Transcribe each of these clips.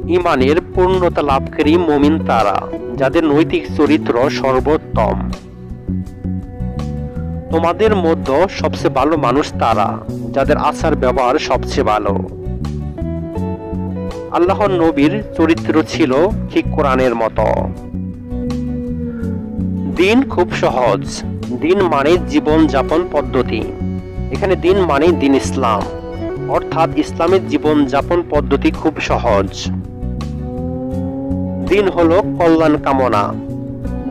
ঈমানের পূর্ণতা লাভকারী মুমিন তারা, যাদের নৈতিক চরিত্র সর্বোত্তম। তোমাদের মধ্যে সবচেয়ে ভালো মানুষ তারা, যাদের আচার ব্যবহার সবচেয়ে ভালো। আল্লাহর নবীর চরিত্র ছিল ঠিক কোরআনের মতো। দিন খুব সহজ। দিন মানে জীবন যাপন পদ্ধতি। এখানে দিন মানে দিন ইসলাম, অর্থাৎ ইসলামের জীবন যাপন পদ্ধতি খুব সহজ। দিন হলো কল্যাণ কামনা।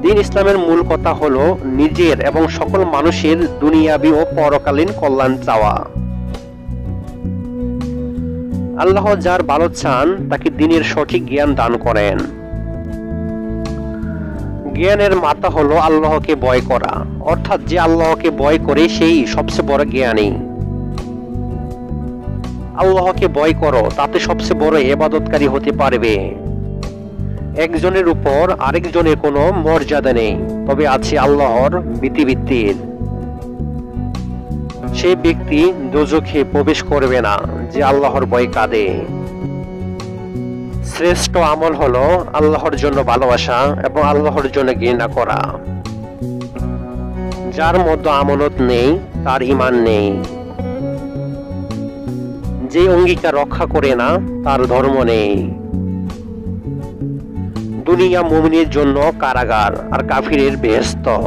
দিন ইসলামের মূল কথা হলো নিজের এবং সকল মানুষের দুনিয়াবি ও পরকালীন কল্যাণ চাওয়া। আল্লাহ যার ভালো চান তাকে দিনের সঠিক জ্ঞান দান করেন। জ্ঞানের মাথা হলো আল্লাহকে ভয় করা, অর্থাৎ যে আল্লাহকে ভয় করে সেই সবচেয়ে বড় জ্ঞানী। আল্লাহকে ভয় করো, তাতে সবচেয়ে বড় ইবাদতকারী হতে পারবে। একজনের উপর আরেকজনের কোনো মর্যাদা নেই, তবে আছে আল্লাহর ভীতিভিত্তির। সেই ব্যক্তি দোজখে প্রবেশ করবে না যে আল্লাহর ভয় কাঁদে। শ্রেষ্ঠ আমল হলো আল্লাহর জন্য ভালোবাসা এবং আল্লাহর জন্য ঘৃণা করা। যার মধ্যে আমানত নেই তার ঈমান নেই। যে অঙ্গীকার রক্ষা করে না তার ধর্ম নেই। দুনিয়া মুমিনের জন্য কারাগার আর কাফিরের বেহেশত।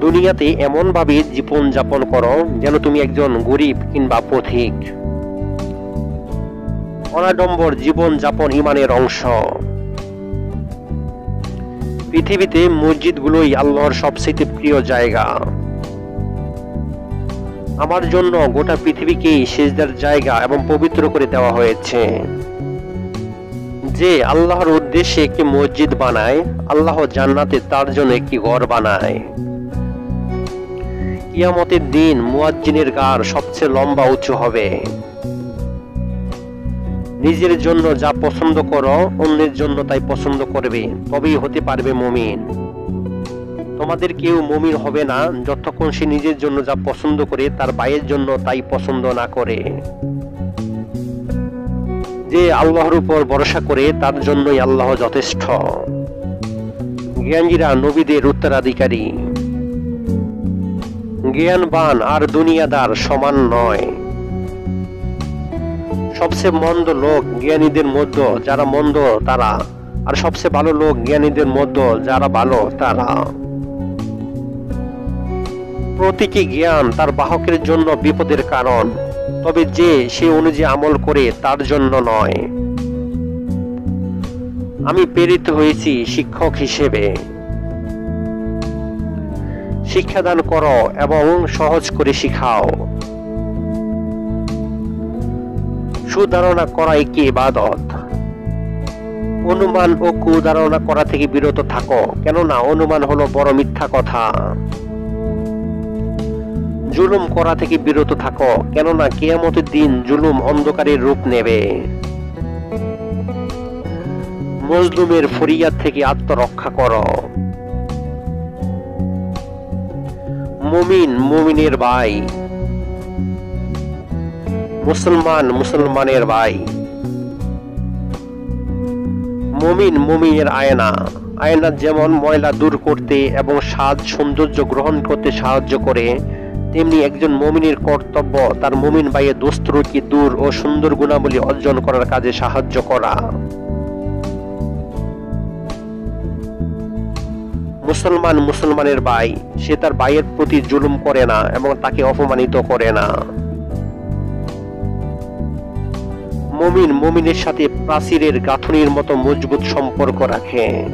দুনিয়াতে এমন ভাবে জীবন যাপন করো যেন তুমি একজন গরিব কিংবা পথিক। অনাডম্বর জীবন যাপন ঈমানের অংশ। পৃথিবীতে মসজিদগুলোই আল্লাহর সবচেয়ে প্রিয় জায়গা। আমার জন্য গোটা পৃথিবীকেই সিজদার জায়গা এবং পবিত্র করে দেওয়া হয়েছে। যে আল্লাহর উদ্দেশ্যে একটি মসজিদ বানায়, আল্লাহ জান্নাতে তার জন্য একটি ঘর বানায়। কিয়ামতের দিন মুয়াজ্জিনের গার সবচেয়ে লম্বা উঁচু হবে। নিজের জন্য যা পছন্দ করো অন্যের জন্য তাই পছন্দ করবে, তবেই হতে পারবে মুমিন। তোমাদের কেউ মুমিন হবে না যতক্ষণ সে নিজের জন্য যা পছন্দ করে তার ভাইয়ের জন্য তাই পছন্দ না করে। যে আল্লাহর উপর ভরসা করে তার জন্যই আল্লাহ যথেষ্ট। জ্ঞানীরা নবীদের উত্তরাধিকারী। জ্ঞানবান আর দুনিয়াদার সমান নয়। সবচেয়ে মন্দ লোক জ্ঞানীদের মধ্যে যারা মন্দ তারা, আর সবচেয়ে ভালো লোক জ্ঞানীদের মধ্যে যারা ভালো তারা। প্রতীকী জ্ঞান তার বাহকের জন্য বিপদের কারণ, তবে যে সে অনুযায়ী আমল করে তার জন্য নয়। আমি প্রেরিত হয়েছি শিক্ষক হিসেবে। শিক্ষাদান করো এবং সহজ করে শিখাও। সুধারণা করা একটি ইবাদত। অনুমান ও কুধারণা করা থেকে বিরত থাকো, কেননা অনুমান হলো বড় মিথ্যা কথা। জুলুম করা থেকে বিরত থাকো, কেননা কিয়ামতের দিন জুলুম অন্ধকারের রূপ নেবে। মজলুমের ফরিয়াদ থেকে আত্মরক্ষা করো। মুমিন মুমিনের ভাই, মুসলমান মুসলমানের ভাই। মুমিন মুমিনের আয়না। আয়না যেমন ময়লা দূর করতে এবং সাজ সৌন্দর্য গ্রহণ করতে সাহায্য করে, তেমনি একজন মুমিনের কর্তব্য তার মুমিন ভাইয়ের দোষ ত্রুটি দূর ও সুন্দর গুণাবলী অর্জন করার কাজে সাহায্য করা। মুসলমান মুসলমানের ভাই, সে তার ভাইয়ের প্রতি জুলুম করে না এবং তাকে অপমানিত করে না। মুমিন মুমিনের সাথে প্রাচীরের গাঁথনির মতো মজবুত সম্পর্ক রাখে।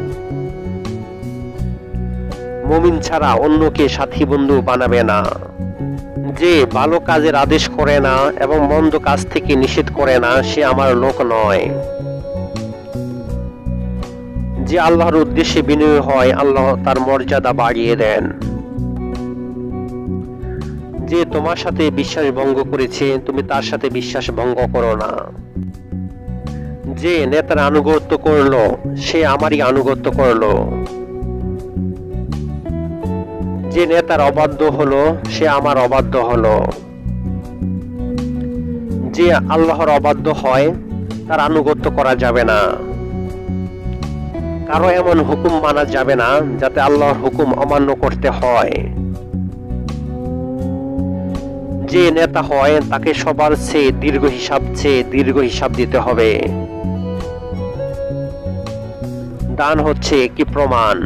মুমিন ছাড়া অন্যকে সাথী বন্ধু বানাবে না। যে ভালো কাজের আদেশ করে না এবং মন্দ কাজ থেকে নিষেধ করে না, সে আমার লোক নয়। যে আল্লাহর উদ্দেশ্যে বিনয়ী হয়, আল্লাহ তার মর্যাদা বাড়িয়ে দেন। যে তোমার সাথে বিশ্বাস ভঙ্গ করেছে, তুমি তার সাথে বিশ্বাস ভঙ্গ করো না। যে নেতার আনুগত্য করলো, সে আমারই আনুগত্য করলো। যে নেতার অবাধ্য হলো, সে আমার অবাধ্য হলো। যে আল্লাহর অবাধ্য হয়, তার আনুগত্য করা যাবে না। কারো এমন হুকুম মানা যাবে না যাতে আল্লাহর হুকুম অমান্য করতে হয়। যে নেতা হয় তাকে সবার চেয়ে দীর্ঘ হিসাব দিতে হবে। দান হচ্ছে একটি প্রমাণ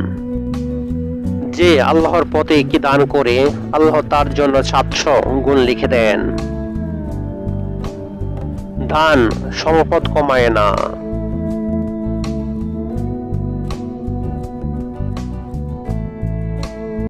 যে আল্লাহর পথে কি দান করে আল্লাহ তার জন্য 700 গুণ লিখে দেন। দান সম্পদ কমায় না,